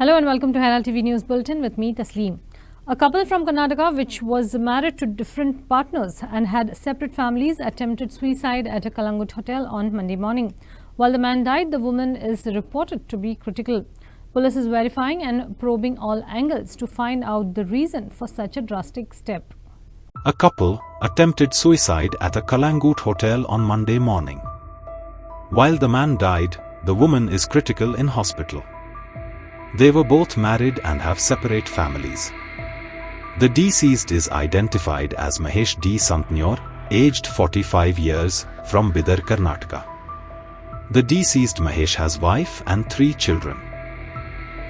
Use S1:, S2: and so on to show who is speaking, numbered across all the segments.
S1: Hello and welcome to Herald TV News Bulletin with me, Tasleem. A couple from Karnataka, which was married to different partners and had separate families, attempted suicide at a Calangute hotel on Monday morning. While the man died, the woman is reported to be critical. Police is verifying and probing all angles to find out the reason for such a drastic step.
S2: A couple attempted suicide at a Calangute hotel on Monday morning. While the man died, the woman is critical in hospital. They were both married and have separate families. The deceased is identified as Mahesh D. Santnyor, aged 45 years, from Bidar, Karnataka. The deceased Mahesh has wife and 3 children.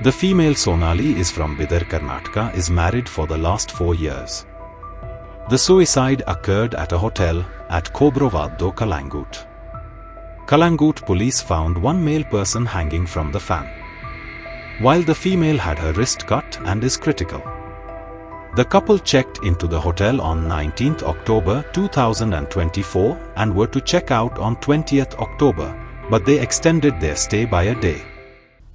S2: The female Sonali is from Bidar, Karnataka, is married for the last 4 years. The suicide occurred at a hotel at Kobrovado, Calangute. Calangute police found one male person hanging from the fan, while the female had her wrist cut and is critical. The couple checked into the hotel on 19th October 2024 and were to check out on 20th October, but they extended their stay by a day.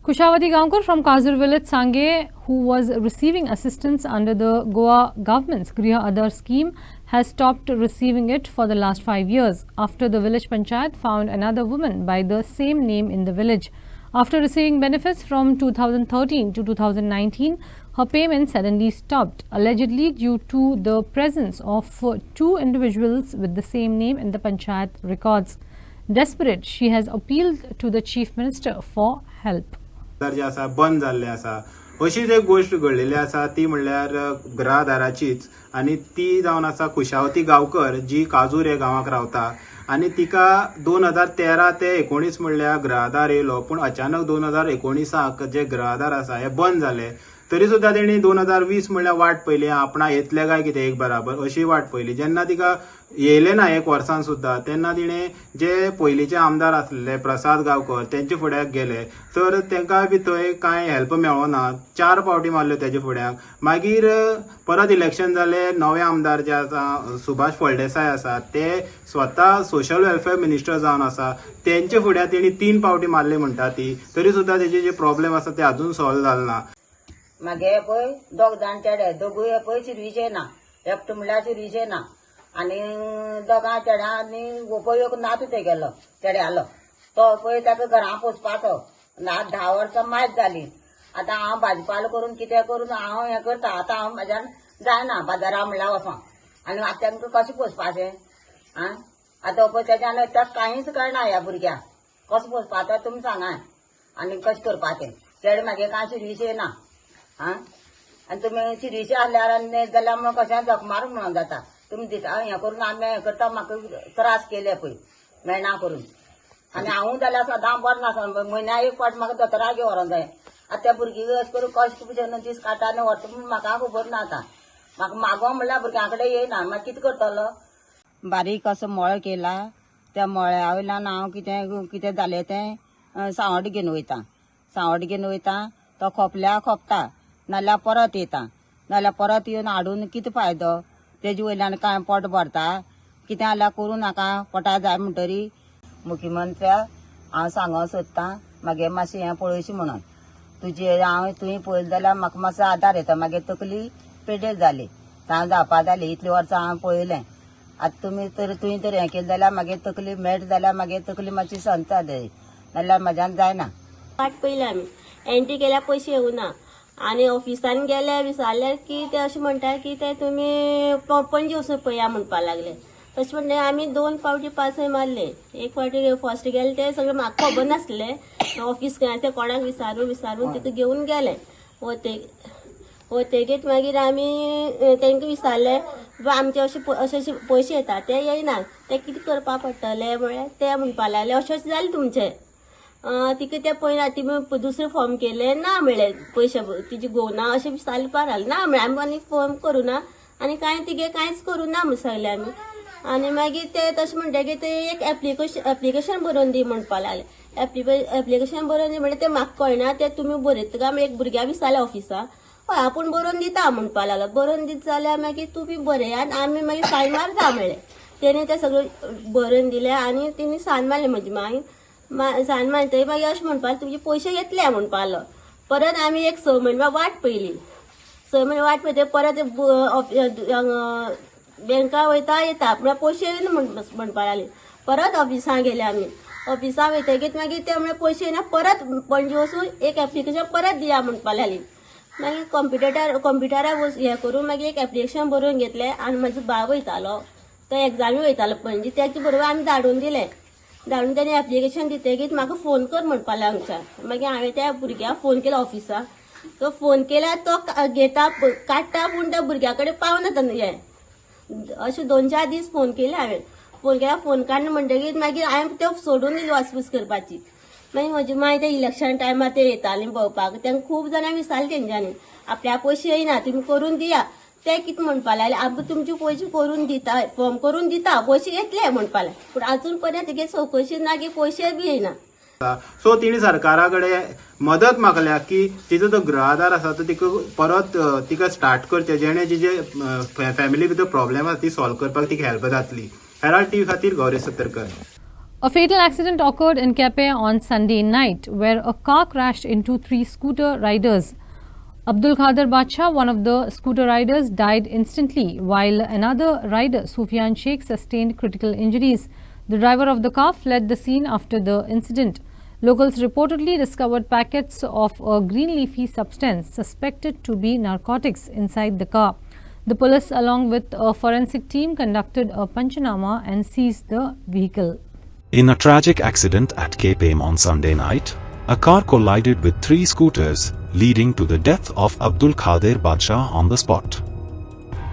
S1: Kushavati Gaonkar from Kazur village Sange, who was receiving assistance under the Goa government's Griha Aadhar scheme, has stopped receiving it for the last 5 years after the village panchayat found another woman by the same name in the village. After receiving benefits from 2013 to 2019, her payment suddenly stopped, allegedly due to the presence of 2 individuals with the same name in the panchayat records. Desperate, she has appealed to the Chief Minister for help.
S3: बंद जाल्ले आसा अशीच एक गोष्ट घडलेली आसा ती म्हणल्यार ग्रहाधाराचीच आनी ती जावन आसा खुशावती गांवकर जी काजूर हे गांवांत रावता आनी तिका 2013 ते 19 म्हणल्यार ग्रहाधार येयलो पूण अचानक 2019 जे ग्रहाधार आसा हे बंद जाले तरी सुद्दां तेणी 2020 म्हणल्यार वाट पयली आपणा येतले काय कितें एक बराबर अशी वाट पयली जेन्ना तिका येयले ना 1 वर्सान सुद्दां तेन्ना तिणें जे पयलींचे आमदार आसलेले प्रसाद गांवकर तेंचे फुड्याक गेले तर तांकां बी थंय कांय हेल्प मेळोना 4 फावटी मारल्यो तेजे फुड्याक मागीर परत इलेक्शन जाले नवे आमदार जे आसा सुभाष फळदेसाय आसा ते स्वता सोशल वेलफेअर मिनिस्टर जावन आसा तेंचे फुड्याक तेणी 3 फावटी मारले म्हणटा ती तरी सुद्दां तेजे जे प्रॉब्लेम आसा ते अजून सॉल्व जाले ना
S4: मागे पळय दोग जाण चेडे दोगूय पळय शिरवीचे ना एकटो म्हणल्यार शिरवीचे ना आनी दोगां चेड्यांनी उपयोग नात ते गेलो चेड्यालो तो पळय ताका घरा पोसपाचो 10 वर्सां मायज जाली आतां हांव भाजीपालो करून कितें करून हांव हें करता आतां हांव म्हाज्यान जायना बाजारा म्हणल्यार वचों आनी आतां तांकां कशें पोसपाचें आं आतां पळय तेज्यान ताका कांयच कळना ह्या भुरग्याक कसो पोसपाचो तुमी सांगात आनी कशें करपाचें चेडे म्हागे कांय शिरवीचे ना आं आनी तुमी शिरवीचे आसल्यार जाल्यार म्हाका कशें जख मारूंक म्हणून जाता तुमी दिता हें करून आमी हें करता म्हाका त्रास केले पळय मेळना करून आनी हांवूय जाल्यार सदां बरो नासना म्हयन्याक एक फावट म्हाका दोतोराक घेवन व्हरोंक जाय आतां त्या भुरगीं अशें करून कश्ट पुजन दीस काडटा आनी व्हरता पूण म्हाका खबर ना आतां म्हाका मागो म्हणल्यार भुरग्यां कडेन येयना मागीर कितें करतलो बारीक असो मळ केला त्या मळ्या वयल्यान हांव कितें जालें तें सावड घेवन वयता तो खोपल्यार खोपता नाल्यार परत येता नाल्यार परत येवन हाडून कितें फायदो तेजे वयल्यान कांय पोट भरता कितें जाल्यार करूं नाका पोटा जाय म्हणटरी मुख्यमंत्र्याक हांव सांगोंक सोदतां मागे मातशें हें पळयशी म्हणून तुवें पळयलें जाल्यार म्हाका मातसो आदार येता मागे तकली पेड्डेर जाली हांव जावपा जाली इतलीं वर्सां हांव पळयलें आतां तुवें तर हें केलें जाल्यार मागे तकली मेट जाल्यार मागे तकली मातशी संता जाय नाल्यार म्हाज्यान जायना
S5: वाट पयली आमी एंट्री केल्यार पयशे येवना आनी ऑफिसान गेले विचारल्यार की ते अशें म्हणटा की ते तुमी पणजे वचून पळया म्हणपा लागले तशें म्हणलें आमी 2 फावटी पासय मारले एक फावटी फर्स्ट गेले ते सगळें म्हाका खबर नासलें ऑफिस ते कोणाक विचारून तितून घेवन गेले वतगीर मागीर आमी तांकां विचारलें आमचे अशे पयशे येता ते येयना ते कितें करपा पडटले म्हळ्यार ते म्हणपा लागले अशें जालें तुमचें तिका ते पयना तिमी दुसरे फॉर्म केले ना म्हणले पयशे तिचे घोवना अशें विचारपा लागले ना म्हणलें आमी आनी फॉर्म करूं ना आनी तिगे कांयच करूं ना म्हूण सांगलें आमी आनी मागीर ते तशें म्हणटकीर ते एक एप्लिकेशन बरोवन दी म्हणपा लागले एप्लिकेशन बरोवन दी म्हणल्यार ते म्हाका कळना ते तुमी बरयता काय एक भुरग्याक विचारलें ऑफिसान हय आपूण बरोवन दिता म्हणपा लागलो बरोवन दिता जाल्यार मागीर तुमी बरय आनी आमी मागीर सायन मारता म्हणलें तेणी ते सगळें बरोवन दिलें आनी तेणी सायन मारलें म्हजी मागीर सायन मारतकीर मागीर अशें म्हणपा तुमचे पयशे येतले म्हणपा लागलो परत आम्ही एक 6 म्हयने वाट पयली. 6 म्हयने वाट पळयते परत बँका वयता येता म्हळ्यार पयशे येना म्हणपा लागले. परत ऑफिसांत गेले आमी. ऑफिसांत वयतकीर मागीर ते म्हळ्यार पयशे येना परत पणजे वचून एक एप्लिकेशन परत दिया म्हणपा लागली. मागीर कंप्युटरार हे करून मागीर एक एप्लिकेशन बरोवन घेतलें आनी म्हाजो भाव वयतालो तो एग्जामी वयतालो पणजे त्याचे बरोबर आमी धाडून दिलें. धाडून ताणें एप्लिकेशन दितकीर म्हाका फोन कर म्हणपा लागलो हांगच्यान. मागीर हांवें त्या भुरग्याक फोन केलो ऑफिसाक. तो फोन केल्यार तो घेता काडटा पूण त्या भुरग्या कडेन पावना हे अशें 2-4 दीस फोन केले हांवें. फोन केल्यार फोन काडना म्हणटकीर मागीर हांवें त्यो सोडून दिली वासपूस करपाची. मागीर म्हजी माय ते इलेक्शन टायमार ते येतालीं भोंवपाक. तांकां खूब जाणां विचारलें तेंच्यांनी आपल्याक पयशे येना तुमी करून दिया. ते कितें म्हणपा लागले आमी तुमचे पयशे करून दिता फॉर्म करून दिता पयशे येतले म्हणपा लागले. पूण अजून पर्यंत तेगे चवकशी ना की पयशे बी येना.
S3: सो तिने सरकारा कडेन मदत मागल्या की तिचो जो गृह आधार आसा तो तिका परत तिका स्टार्ट करचे जेणे जिजे फॅमिली भितर प्रॉब्लेम आसा ती सॉल्व करपाक तिका हेल्प जातली. हेराल्ड टीव्ही खातीर Gauri Satarkar.
S1: A fatal accident occurred in Kepe on Sunday night where a car crashed into 3 scooter riders. Abdul Qadir Bacha, one of the scooter riders, died instantly while another rider, Sufyan Sheikh, sustained critical injuries. The driver of the car fled the scene after the incident. Locals reportedly discovered packets of a green leafy substance suspected to be narcotics inside the car. The police, along with a forensic team, conducted a panchanama and seized the vehicle.
S2: In a tragic accident at Cape on Sunday night, a car collided with 3 scooters, leading to the death of Abdul Qadir Bacha on the spot.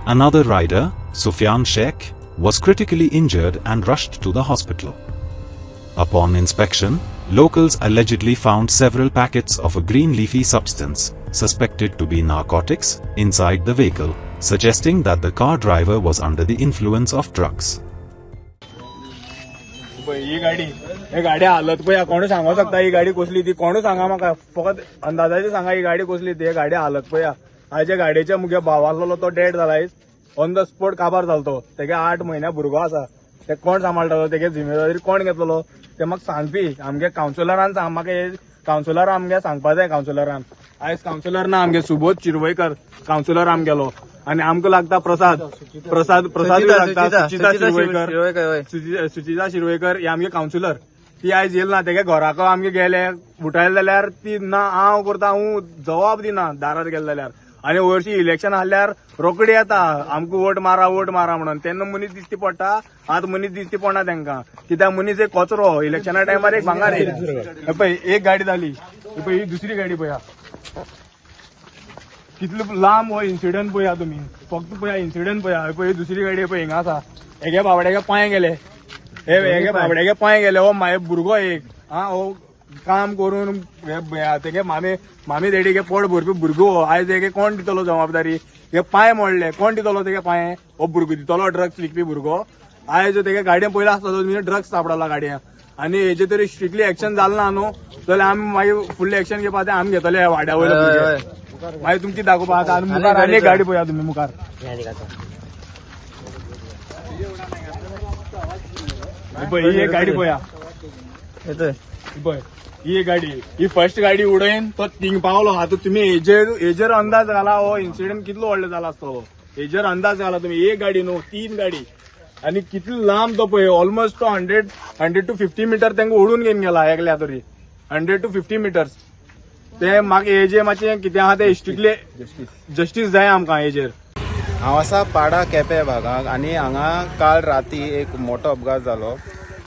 S2: Another rider, Sufyan Sheikh, was critically injured and rushed to the hospital. Upon inspection, locals allegedly found several packets of a green leafy substance, suspected to be narcotics, inside the vehicle, suggesting that the car driver was under the influence of drugs.
S6: ही गाडी हालत पळय कोण सांगू शकता ही गाडी कसली ती कोण सांगा म्हाका फकत अंदाजाचे सांगा ही गाडी कसली ती गाडी हालत पळय हाजे गाडयेच्या मुगे भाव आसलो तो डेड जाला ऑन द स्पॉट काबार जालो तो तेगे 8 म्हयन्या भुरगो आसा ते कोण सांबाळटलो तेगे जिम्मेदारी कोण घेतलो ते म्हाका सांगपी आमगे कावन्सिलरान सांग म्हाका कावन्सिलर आमगे सांगपा जाय कावन्सिलरान आयज कावन्सिलर ना आमगे सुबोध शिरवयकर कावन्सिलर आमगेलो आणि आमकां लागता प्रसाद लागता सुचिता शिरवयकर ही आमगे कावन्सिलर ती आयज येयली ना तेगे घराको आमगे गेले उठयले जाल्यार ती ना हांव करता हांव जबाब दिना दारार गेले जाल्यार आनी वर्षी इलेक्शन आसल्यार रोखडी येता आमकां वोट मारा म्हणून तेन्ना मनीस दिश्टी पडटा आतां मनीस दिश्टी पडना तांकां कित्याक मनीस एक कचरो इलेक्शना टायमार एक भांगार पळय एक गाडी जाली पळय ही दुसरी गाडी पळया कितलो लांब हो इन्सिडंट पळया तुमी फक्त पळया इन्सिडंट पळया पळय दुसरी गाडी पळय हिंगा आसा हेगे बाबड्यागे पांय गेले हेगे बाबड्यागे पांय गेले हो माय भुरगो एक हो काम करून तेगे मामी देडीगे पोट भरपी भुरगो आयज हेगे कोण दितलो जबाबदारी हे पांय मोडले कोण दितलो तेगे पांय हो भुरगो दितलो ड्रग्स विकपी भुरगो आयज तेगे गाडयेन पयलो आसता तुमी ड्रग्स सापडला गाडयेन आनी हेजे तरी स्ट्रिक्टली एक्शन जालें ना न्हू जाल्यार आमी मागीर फुडलें एक्शन घेवपा तें आमी घेतले ह्या वाड्या वयले मागीर तुमची दाखोवपा आतां आनी मुखार आनी गाडी पळया तुमी मुखार पळय ही एक गाडी पळया पळय ही एक गाडी ही फर्स्ट गाडी उडयन तो थिंग पावलो आतां तुमी हेजेर अंदाज घाला हो इन्सिडंट कितलो व्हडलो जाला आसतलो हेजेर अंदाज घाला तुमी एक गाडी न्हू 3 गाडी आनी कितलो लांब तो पळय ऑलमोस्ट तो 100 to 50 मिटर तांकां ओडून घेवन गेला एकल्या तरी 100 to 50 मिटर्स ते म्हाका हेजेर मातशें कितें आहा तें स्ट्रिक्टली जस्टीस जाय आमकां हेजेर.
S3: हांव आसा पाडा केपें भागांत आनी हांगा काल राती एक मोठो अपघात जालो.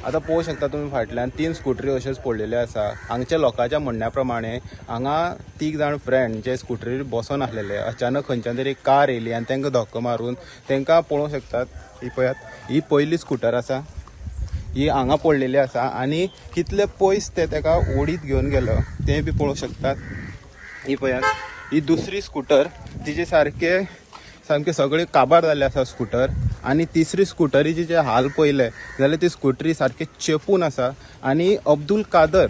S3: आतां पळोवंक शकता तुमी फाटल्यान 3 स्कुटरी अश्योच पडलेल्यो आसा. हांगच्या लोकांच्या म्हणण्या प्रमाणे हांगा 3 जाण फ्रेंड जे स्कुटरीर बसून आसलेले अचानक खंयच्यान तरी कार येयली आनी तांकां धक्को मारून तांकां पळोवंक शकतात ही पळयात ही पयली स्कुटर आसा ही हांगा पडलेली आसा आनी कितले पयस ते ताका ओडीत घेवन गेलो तें बी पळोवंक शकतात. ही पळयात ही दुसरी स्कुटर तिचे सामके सगळे काबार जाल्ले आसा स्कुटर आनी तिसरी स्कुटरीचे जे हाल पळयले जाल्यार ती स्कुटरी सारके चेपून आसा आनी अब्दुल कादर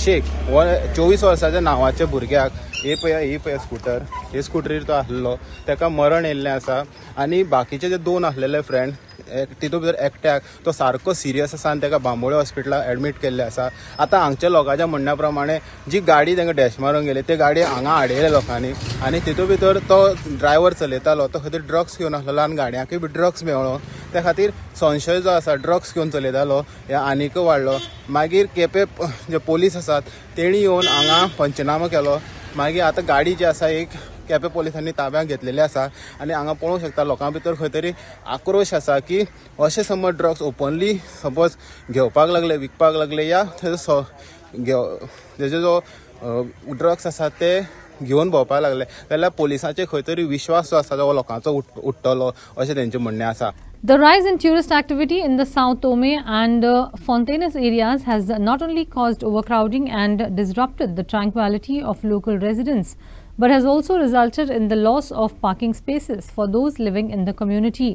S3: शेख 24 वर्साच्या नांवाच्या भुरग्याक ही पळया स्कुटर हे स्कुटरीर तो आसलो ताका मरण येयल्लें आसा आनी बाकीचे जे 2 आसलेले फ्रेंड तितून भितर एकट्याक तो सारको सिरियस आसा आनी ताका बांबोळे हॉस्पिटलांत एडमीट केल्ले आसा. आतां हांगच्या लोकांच्या म्हणण्या प्रमाणे जी गाडी तांकां डॅश मारून गेली ते गाडी हांगा आडयले लोकांनी आनी तितून भितर तो ड्रायव्हर चलयतालो तो खंय तरी ड्रग्स घेवन आसलेलो आनी गाडयांकूय बी ड्रग्स मेळ्ळो. त्या खातीर संशय जो आसा ड्रग्स घेवन चलयतालो हे आनीक वाडलो. मागीर केपें जे पोलीस आसात तेणी येवन हांगा पंचनामो केलो. मागीर आतां गाडी जी आसा एक केपें पोलिसांनी ताब्यांत घेतलेली आसा आनी हांगा पळोवंक शकता लोकां भितर खंय तरी आक्रोश आसा की अशें समज ड्रग्स ओपनली सपोज घेवपाक लागले विकपाक लागले या तेजो जो ड्रग्स आसा ते घेवन भोंवपाक लागले जाल्यार पोलिसांचे खंय तरी विश्वास जो आसा तो लोकांचो उठ्ठलो अशें तेंचें म्हणणें आसा.
S1: The rise in tourist activity in the South Tome and Fontaines areas has not only caused overcrowding and disrupted the tranquility of local residents, but has also resulted in the loss of parking spaces for those living in the community.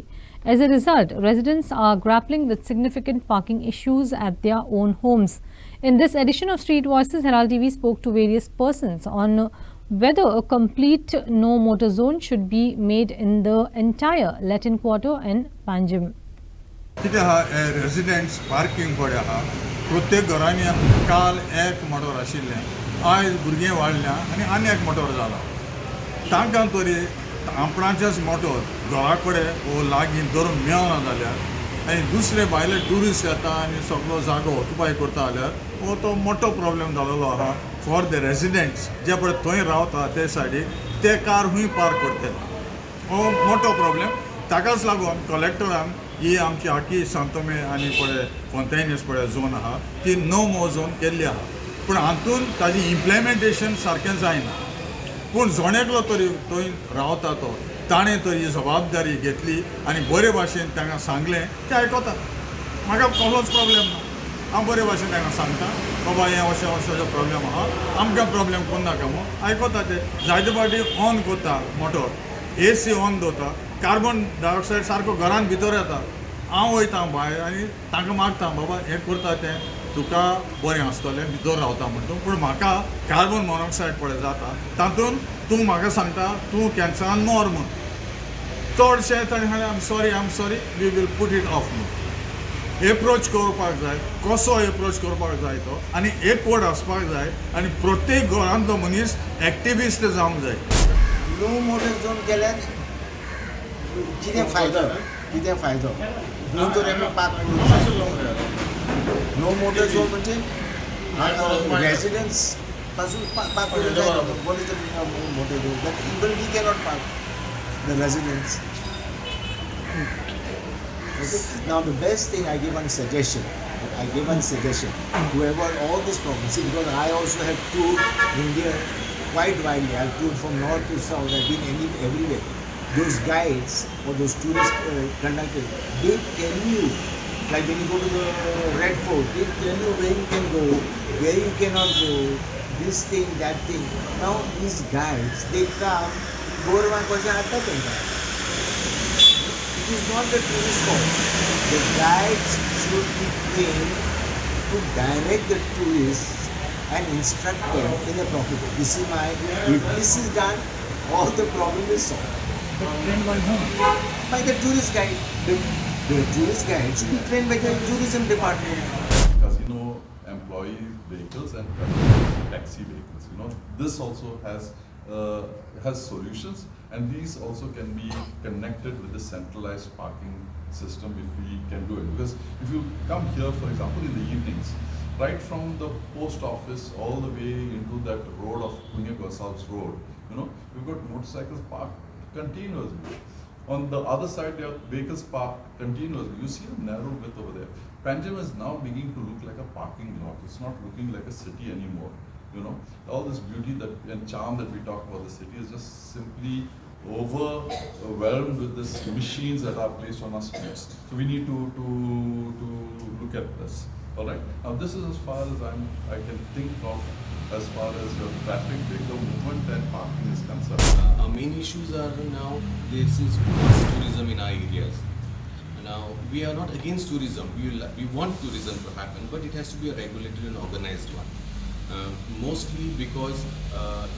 S1: As a result, residents are grappling with significant parking issues at their own homes. In this edition of Street Voices, Herald TV spoke to various persons on whether a complete no motor zone should be made in the entire Latin Quarter and Panjim.
S7: कितें आहा residents parking पडे आहा प्रत्येक घरांनी काल एक motor आशिल्लें आयज भुरगें वाडल्या आनी एक मोटोर जाला. तांकां तरी आपणाचेच मोटोर घरा कडेन वो लागीं धरून मेळना जाल्यार आनी दुसरे भायले ट्युरिस्ट येता आनी सगळो जागो ऑक्युपाय करता जाल्यार हो तो मोठो प्रॉब्लेम जालेलो आहा फॉर द रेजिडेंट्स जे पळय थंय रावता ते सायडीक ते कार हूंय पार्क करतले. हो मोठो प्रॉब्लेम. ताकाच लागून कलेक्टरान ही आमची आखी सांतोमे आनी पळय फोंतेन्स पळय झोन आहा ती नो मो झोन केल्ली आहा. पूण हातून ताजी इम्प्लिमेंटेशन सारकें जायना. पूण जोणेकलो तरी थंय रावता तो ताणें तरी जबाबदारी घेतली आनी बरे भाशेन तांकां सांगलें तें आयकता. म्हाका कसलोच प्रॉब्लेम ना. हांव बरे भाशेन तांकां सांगता बाबा हें अशें अशें प्रॉब्लेम आहा आमकां प्रॉब्लेम कोन्नाका मो आयकता ते जायते फावटी ऑन करता मोटोर AC ऑन दवरता कार्बन डायऑक्सायड सारको घरान भितर येता. हांव वयता भायर आनी तांकां मागता बाबा हें करता तें तुका बरें आसतलें भितर रावता म्हणटा पूण म्हाका कार्बन मोनॉक्सायड पळय जाता तातूंत तूं म्हाका सांगता तूं कॅन्सरान मर म्हूण. चडशे ताणें I am sorry we will put it off म्हणून एप्रोच करपाक जाय. कसो एप्रोच करपाक जाय तो आनी एक वड आसपाक जाय आनी प्रत्येक घरांतलो मनीस एक्टिविस्ट जावंक जाय.
S8: नो मोटर झोन केल्यार कितें फायदो म्हणून तर आमी पार्क नो मोटर झोन म्हणजे रेजिडेंट्स पासून पार्क करूंक जाय. Motor zone that even we cannot park the residents. Now the best thing I give one suggestion. Whoever all these problems, see, because I also have toured India quite widely. I've toured from north to south. I've been everywhere. Those guides or those tourist conductors, they tell you, like when you go to the Red Fort, they tell you where you can go, where you cannot go, this thing, that thing. Now these guides, they come, government question attack them. It is not the tourist fault. The guides should be trained to direct the tourists and instruct them in a proper way. If this is done, all the problem is solved.
S6: Trained by whom?
S8: By the tourist guide. The tourist guide should be trained by the tourism department.
S9: Casino employee vehicles and taxi vehicles. This also has solutions, and these also can be connected with the centralized parking system if we can do it. Because if you come here, for example, in the evenings, right from the post office all the way into that road of Punya Gonsalves Road, we've got motorcycles parked continuously. On the other side, there are vehicles parked continuously. You see a narrow width over there. Panjim is now beginning to look like a parking lot. It's not looking like a city anymore. All this beauty and charm that we talk about the city is just simply overwhelmed with these machines that are placed on our streets. So we need to look at this. All right. Now this is as far as I can think of as far as your traffic vehicle movement and parking is concerned.
S10: Our main issues are now this is mass tourism in our areas. Now we are not against tourism. We want tourism to happen, but it has to be a regulated and organized one. Mostly because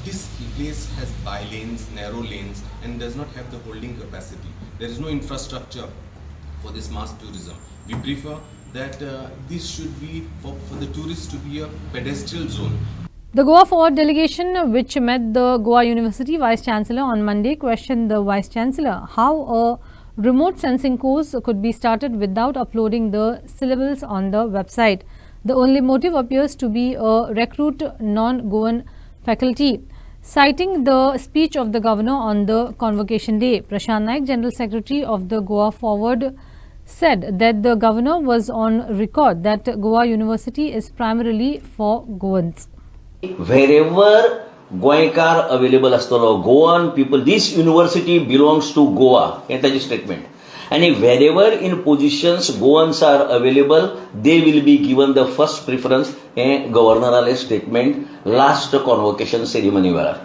S10: this place has by-lanes, narrow lanes, and does not have the holding capacity. There is no infrastructure for this mass tourism. We prefer that this should be for the tourists to be a pedestrian zone.
S1: The Goa Forward delegation, which met the Goa University Vice Chancellor on Monday, questioned the Vice Chancellor how a remote sensing course could be started without uploading the syllables on the website. The only motive appears to be a recruit non-Goan faculty. Citing the speech of the governor on the convocation day, Prashant Naik, General Secretary of the Goa Forward, said that the governor was on record that Goa University is primarily for Goans.
S11: Wherever Goaikar available astolo, Goan people, this university belongs to Goa. That's the statement. And wherever in positions Goans are available, they will be given the first preference. Governor statement last convocation ceremony वेळार.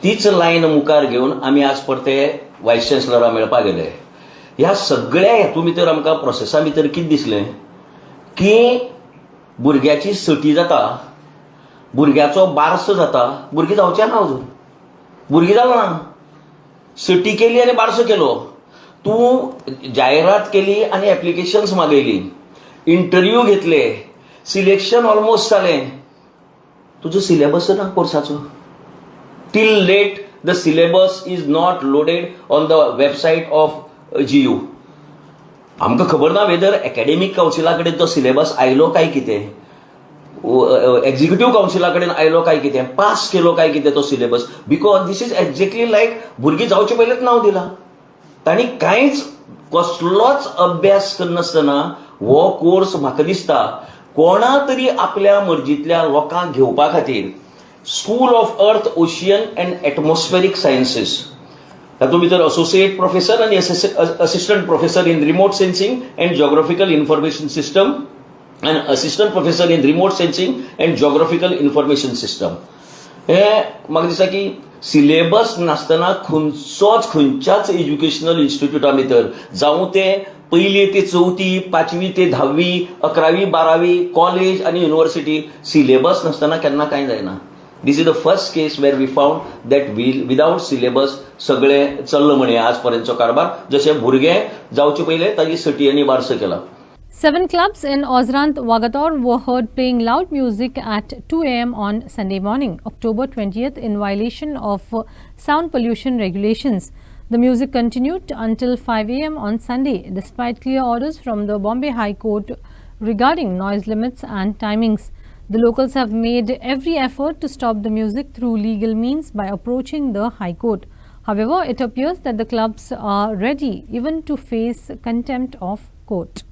S11: तीच line मुखार घेऊन आम्ही आज परते voice चान्सलरा मेळपाक गेले. ह्या सगळ्या हेतू भितर आमकां प्रोसेसा भितर कितें दिसलें की भुरग्याची सटी जाता, भुरग्याचो बारसो जाता, भुरगीं जावचें ना अजून, भुरगीं जालो ना, सटी केली आनी बारसो केलो. तूं जायरात केली आनी एप्लिकेशन्स मागयली, इंटरव्यू घेतले, सिलेक्शन ऑलमोस्ट जालें, तुजो सिलेबस ना कोर्साचो. Till late the syllabus is not loaded on the website of GU. आमकां खबर ना वेदर एकेडेमीक कावन्सिला कडेन तो सिलेबस आयलो काय कितें, एक्झिक्युटिव्ह कावन्सिला कडेन आयलो काय कितें, पास केलो काय कितें तो syllabus. Because this is exactly like भुरगीं जावचे पयलेच नांव दिलां. तांणी कांयच कसलोच अभ्यास करनासतना हो कोर्स म्हाका दिसता कोणा तरी आपल्या मर्जींतल्या लोकांक घेवपा खातीर school of earth, ocean and atmospheric sciences, तातूंत भितर असोसिएट प्रोफेसर आनी assistant professor in remote sensing and geographical information system and assistant professor in remote sensing and geographical information system. हे म्हाका दिसता की सिलेबस नासतना खंयच्याच एज्युकेशनल इन्स्टिट्यूटा भितर जावं ते 1ली ते 4थी, 5वी ते 10वी, 11वी, 12वी, कॉलेज आनी युनिव्हर्सिटी सिलेबस नासतना केन्ना कांय जायना. This is the first case where we found that without syllabus सगळे चल्लो म्हणे आज पर्यंतचो कारभार. जशे भुरगे जावचे पयले ताजी सटी आनी बारसो केला.
S1: 7 clubs in Ozrant, Wagator were heard playing loud music at 2 a.m. on Sunday morning, October 20th, in violation of sound pollution regulations. The music continued until 5 a.m. on Sunday, despite clear orders from the Bombay High Court regarding noise limits and timings. The locals have made every effort to stop the music through legal means by approaching the High Court. However, it appears that the clubs are ready even to face contempt of court.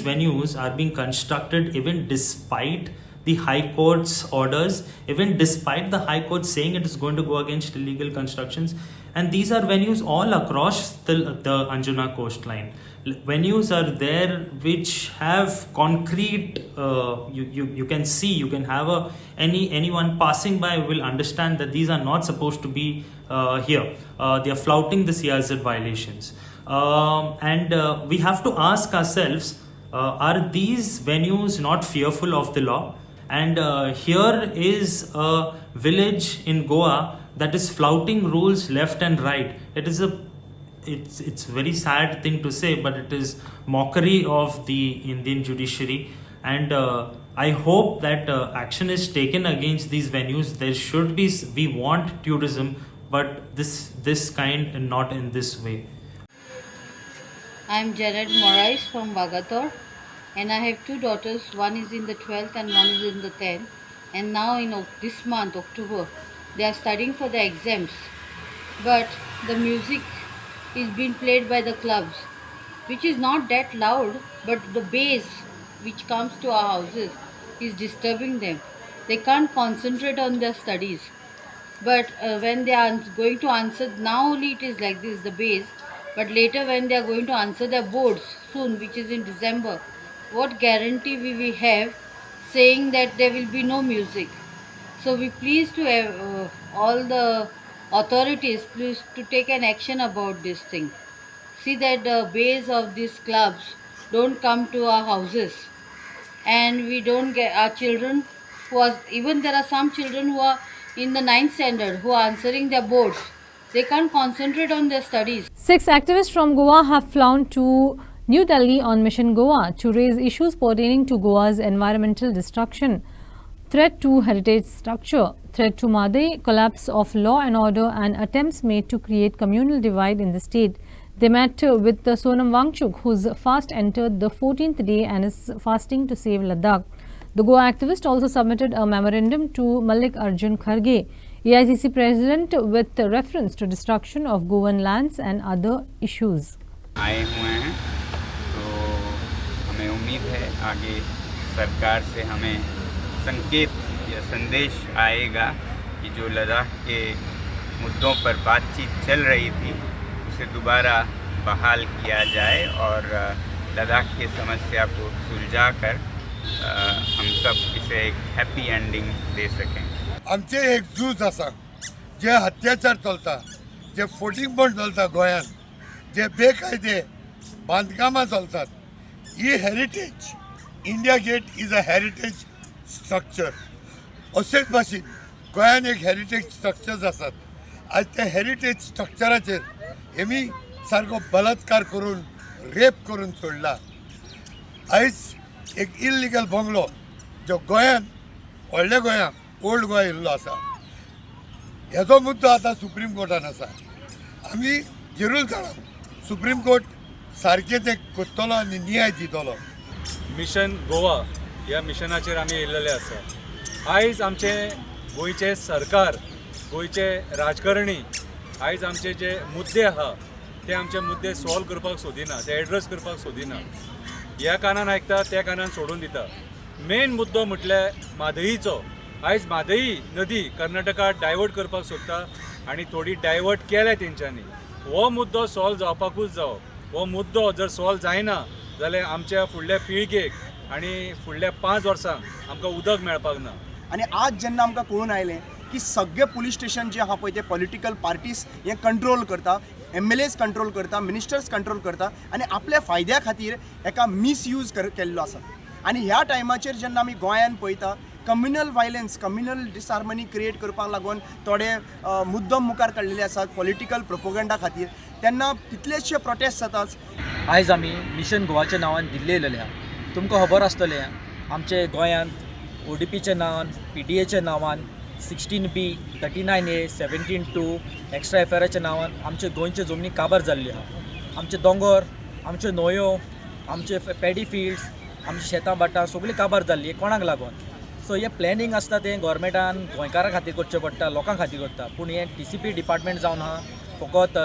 S12: Venues are being constructed even despite the High Court's orders, even despite the High Court saying it is going to go against illegal constructions. And these are venues all across the Anjuna coastline. Venues are there which have concrete, you can see, you can have anyone passing by will understand that these are not supposed to be here. They are flouting the CRZ violations. And we have to ask ourselves, are these venues not fearful of the law? And here is a village in Goa that is flouting rules left and right. It's very sad thing to say, but it is mockery of the Indian judiciary. And I hope that action is taken against these venues. There should be, we want tourism, but this kind and not in this way.
S13: I am Jared Morais from Wagator, and I have 2 daughters. One is in the 12th and one is in the 10th. And now in this month, October, they are studying for the exams. But the music is being played by the clubs, which is not that loud, but the bass which comes to our houses is disturbing them. They can't concentrate on their studies. But when they are going to answer, now only it is like this, the bass. But later when they are going to answer their boards soon, which is in December, what guarantee we will have saying that there will be no music? So we please to have all the authorities please to take an action about this thing. See that the base of these clubs don't come to our houses, and we don't get our children who are, even there are some children who are in the 9th standard who are answering their boards. They can't concentrate on their studies.
S1: 6 activists from Goa have flown to New Delhi on Mission Goa to raise issues pertaining to Goa's environmental destruction, threat to heritage structure, threat to Madai, collapse of law and order and attempts made to create communal divide in the state. They met with Sonam Wangchuk, whose fast entered the 14th day and is fasting to save Ladakh. The Goa activist also submitted a memorandum to Malik Arjun Kharge, AICC president, with reference to destruction of Goan lands and other issues.
S14: आए हुए हैं तो हमें उम्मीद है आगे सरकार से हमें संकेत या संदेश आएगा कि जो लद्दाख के मुद्दों पर बातचीत चल रही थी उसे दोबारा बहाल किया जाए और लद्दाख की समस्या को सुलझाकर हम सब इसे एक हैप्पी एंडिंग दे सकें.
S15: आमचे एक झूज आसा जे अत्याचार चलता जे फोटिंग पण चलता गोंयान जे बेकायदे बांदकामां चलतात ही heritage India Gate is a heritage structure. अशेच भाशेन गोंयान एक हेरिटेज स्ट्रक्चर्स आसात. आज त्या हेरिटेज स्ट्रक्चराचेर हेमी सारको बलात्कार करून रेप करून सोडला. आयज एक इल्लिगल बंगलो जो गोंयान व्हडल्या गोंयान ओल्ड गोवा येयल्लो आसा हेजो मुद्दो आतां सुप्रीम कोर्टान आसा. आमी जरूर जाणा सुप्रीम कोर्ट सारकें तें कोत्तलो आनी न्याय दितलो.
S6: मिशन गोवा ह्या मिशनाचेर आमी येयल्लेले आसा. आयज आमचे गोंयचे सरकार गोंयचे राजकारणी आयज आमचे जे मुद्दे आहा ते आमचे मुद्दे सॉल्व करपाक सोदिना, ते एड्रेस करपाक सोदिना. ह्या कानान आयकता त्या कानान सोडून दिता. मेन मुद्दो म्हटल्यार म्हादईचो. आयज म्हादई नदी कर्नाटका डायवर्ट करपाक सोदता आनी थोडी डायवर्ट केल्या तेंच्यांनी. हो मुद्दो सॉल्व जावपाकूच जावो. हो मुद्दो जर सॉल्व जायना जाल्यार आमच्या फुडल्या पिळगेक आनी फुडल्या 5 वर्सांक आमकां उदक मेळपाक ना.
S16: आनी आज जेन्ना आमकां कळून आयलें की सगळे पुलीस स्टेशन जे आहा पळय ते पॉलिटिकल पार्टीज हे कंट्रोल करता, MLAs कंट्रोल करता, मिनिस्टर्स कंट्रोल करता आनी आपल्या फायद्या खातीर हेका मिसयूज केल्लो आसा. आनी ह्या टायमाचेर जेन्ना आमी गोंयान पळयता communal violence, communal disharmony create करपाक लागून थोडे मुद्दम मुखार काडलेले आसात पॉलिटिकल प्रोपोगंडा खातीर, तेन्ना कितलेशे प्रोटेस्ट जातात.
S17: आयज आमी मिशन गोवाच्या नांवान दिल्ली येयलेले आहा. तुमकां खबर आसतलें आमचे गोंयांत ODPच्या नांवान, PDAच्या नांवान 16B, 39A, 17(2) एक्स्ट्रा FRAच्या नांवान आमचे गोंयचे जमनी काबार जाल्ली आहा. आमचे दोंगर, आमच्यो न्हंयो, आमचे पॅडी फिल्ड्स, आमची शेतां भाटां सगळीं काबार जाल्ली. कोणाक लागून? सो हे प्लॅनिंग आसता तें गोवोरमेंटान गोंयकारां खातीर करचें पडटा, लोकां खातीर करता. पूण हें TCP डिपार्टमेंट जावन आहा फकत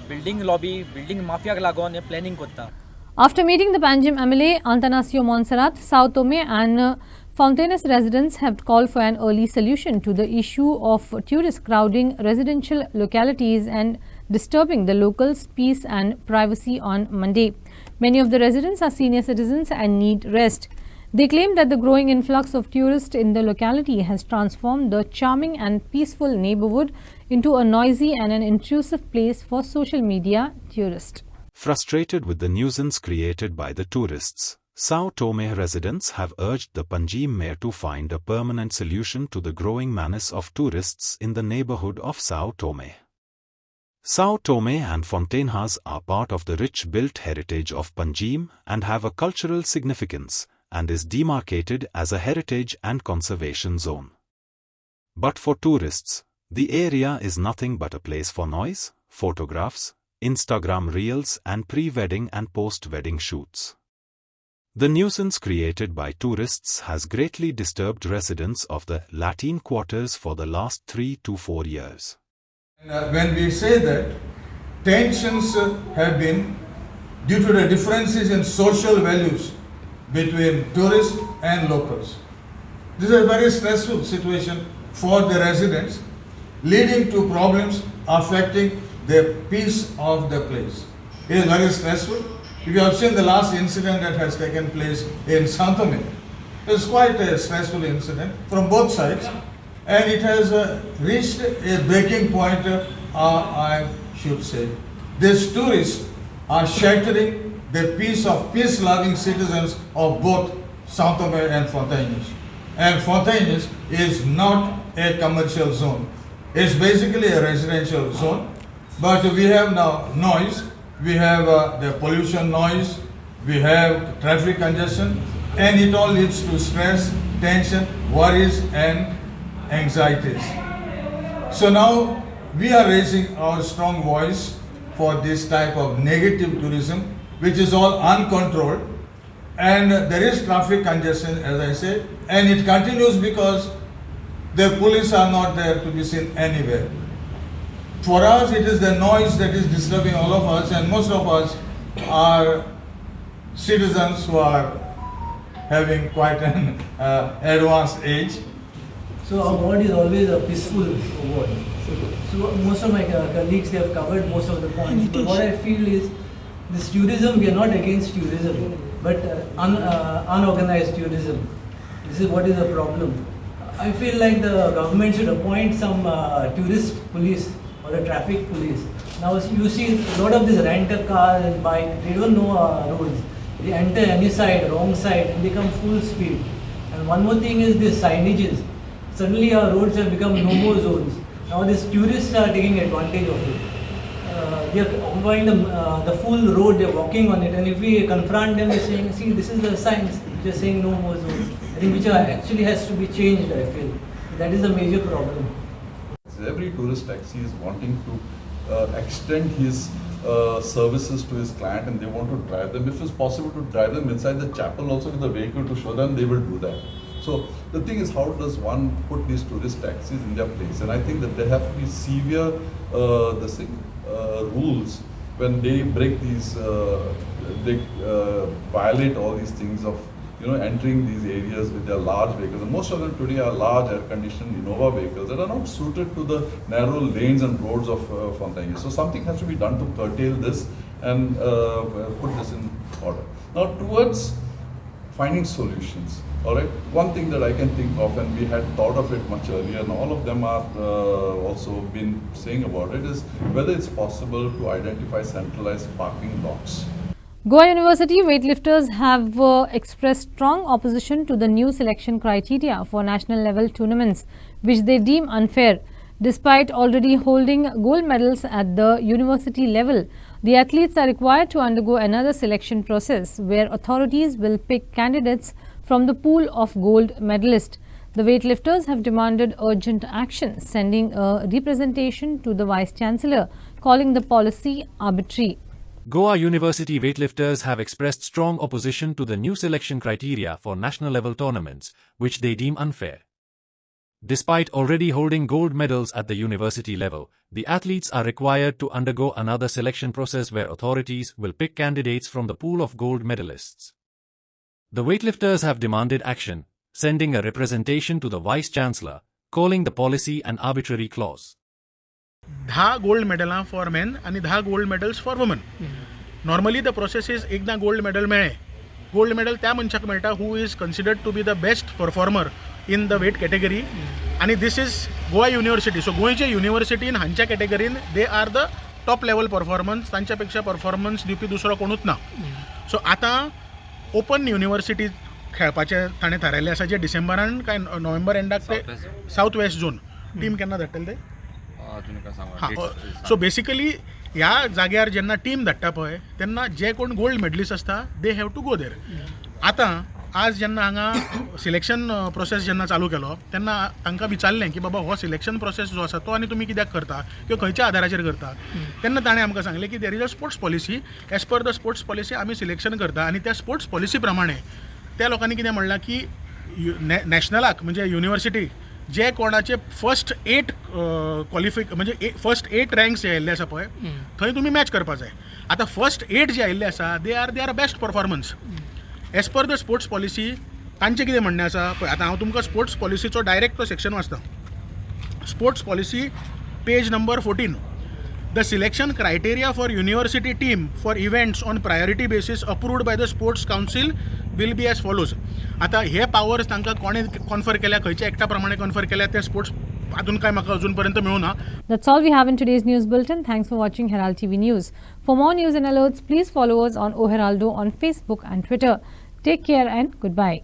S17: बिल्डींग लॉबी, बिल्डींग माफियाक लागून हें प्लॅनिंग करता.
S1: After meeting the Panjim MLA, Antanasio Montserrat, Sao Tome and Fountainous residents have called for an early solution to the issue of tourists crowding residential localities and disturbing the locals' peace and privacy on Monday. Many of the residents are senior citizens and need rest. They claim that the growing influx of tourists in the locality has transformed the charming and peaceful neighborhood into a noisy and an intrusive place for social media tourists.
S2: Frustrated with the nuisance created by the tourists, Sao Tome residents have urged the Panjim mayor to find a permanent solution to the growing menace of tourists in the neighborhood of Sao Tome. Sao Tome and Fontaine's are part of the rich built heritage of Panjim and have a cultural significance and is demarcated as a heritage and conservation zone. But for tourists, the area is nothing but a place for noise, photographs, Instagram reels and pre-wedding and post-wedding shoots. The nuisance created by tourists has greatly disturbed residents of the Latin quarters for the last 3 to 4 years.
S7: When we say that tensions have been due to the differences in social values between tourists and locals. This is a very stressful situation for the residents, leading to problems affecting the peace of the place. It is very stressful. If you have seen the last incident that has taken place in Sanguem, it's quite a stressful incident from both sides, and it has reached a breaking point, I should say. These tourists are shattering the peace of peace-loving citizens of both Sanguem and Fontaine's. And Fontaine's is not a commercial zone. It's basically a residential zone, but we have now noise. We have the pollution noise, we have traffic congestion, and it all leads to stress, tension, worries, and anxieties. So now we are raising our strong voice for this type of negative tourism, which is all uncontrolled, and there is traffic congestion, as I said, and it continues because the police are not there to be seen anywhere. For us, it is the noise that is disturbing all of us, and most of us are citizens who are having quite an advanced age.
S18: So our ward is always a peaceful ward. So most of my colleagues, they have covered most of the points. But what I feel is this tourism, we are not against tourism, but unorganized tourism. This is what is the problem. I feel like the government should appoint some tourist police or a traffic police. Now you see a lot of these rent-a-car and bike, they don't know roads. They enter any side, wrong side, and they come full speed. And one more thing is these signages. Suddenly our roads have become no-more zones. Now these tourists are taking advantage of it. They are occupying the full road, they are walking on it, and if we confront them, they are saying, see, this is the signs which are saying no more zones. I think which actually has to be changed, I feel. That is a major problem.
S9: Every tourist taxi is wanting to extend his services to his client, and they want to drive them. If it's possible to drive them inside the chapel also with the vehicle to show them, they will do that. So the thing is, how does one put these tourist taxis in their place? And I think that there have to be severe rules when they break these, they violate all these things of entering these areas with their large vehicles. And most of them today are large air-conditioned Innova vehicles that are not suited to the narrow lanes and roads of Fontaine. So something has to be done to curtail this and put this in order. Now towards finding solutions. All right. One thing that I can think of, and we had thought of it much earlier, and all of them are also been saying about it, is whether it's possible to identify centralized parking lots.
S1: Goa University weightlifters have expressed strong opposition to the new selection criteria for national level tournaments, which they deem unfair. Despite already holding gold medals at the university level, the athletes are required to undergo another selection process where authorities will pick candidates from the pool of gold medalists. The weightlifters have demanded urgent action, sending a representation to the Vice-Chancellor, calling the policy arbitrary.
S2: Goa University weightlifters have expressed strong opposition to the new selection criteria for national-level tournaments, which they deem unfair. Despite already holding gold medals at the university level, the athletes are required to undergo another selection process where authorities will pick candidates from the pool of gold medalists. The weightlifters have demanded action, sending a representation to the Vice-Chancellor, calling the policy an arbitrary clause.
S19: 10 gold medals for men and 10 gold medals for women. Normally the process is एकदा gold medal मेळे. Gold medal त्या मनशाक मेळटा who is considered to be the best performer in the weight category. And this is Goa University. So गोयचे university in हांच्या category they are the top level performance. तांच्यापेक्षा performance दिवपी दुसरो कोणूच ना. So आता open university खेळपाचे ताणें थारायल्लें आसा जे डिसेंबरान काय नोव्हेंबर एंडाक ते साऊथ वेस्ट झोन टीम केन्ना धाडटले ते सो बेसिकली ह्या जाग्यार जेन्ना टीम धाडटा पळय तेन्ना जे कोण गोल्ड मेडलिस्ट आसता दे हॅव टू गो देर. आतां आज जेन्ना हांगा सिलेक्शन प्रोसेस जेन्ना चालू केलो तेन्ना तांकां विचारलें की बाबा हो सिलेक्शन प्रोसेस जो आसा तो आनी तुमी कित्याक करता किंवा खंयच्या आदाराचेर करता. तेन्ना ताणें आमकां सांगलें की there is a sports policy. As per the sports policy आमी सिलेक्शन करता आनी त्या स्पोर्ट्स पॉलिसी प्रमाणे त्या लोकांनी कितें म्हणलां की नॅशनलाक म्हणजे युनिवर्सिटी जे कोणाचे फर्स्ट 8 म्हणजे फर्स्ट 8 रँक्स जे आयिल्ले आसा पळय थंय तुमी मॅच करपाक जाय. आतां फर्स्ट 8 जे आयिल्ले आसा they are best performance as per the sports policy. तांचें कितें म्हणणें आसा पळय आतां हांव तुमकां स्पोर्ट्स पॉलिसीचो डायरेक्ट तो सेक्शन वाचता. Sports policy page number 14. The selection criteria for university team for events on priority basis approved by the Sports Council will be as follows. आता हे पावर्स तांकां कोणे कन्फर केल्या खंयच्या एक्टा प्रमाणे कन्फर केल्या ते स्पोर्ट्स अजून काय म्हाका अजूनपर्यंत मेळूना.
S1: That's all we have in today's news bulletin. Thanks for watching Herald TV News. For more news and alerts, please follow us on Heraldo on Facebook and Twitter. Take care and goodbye.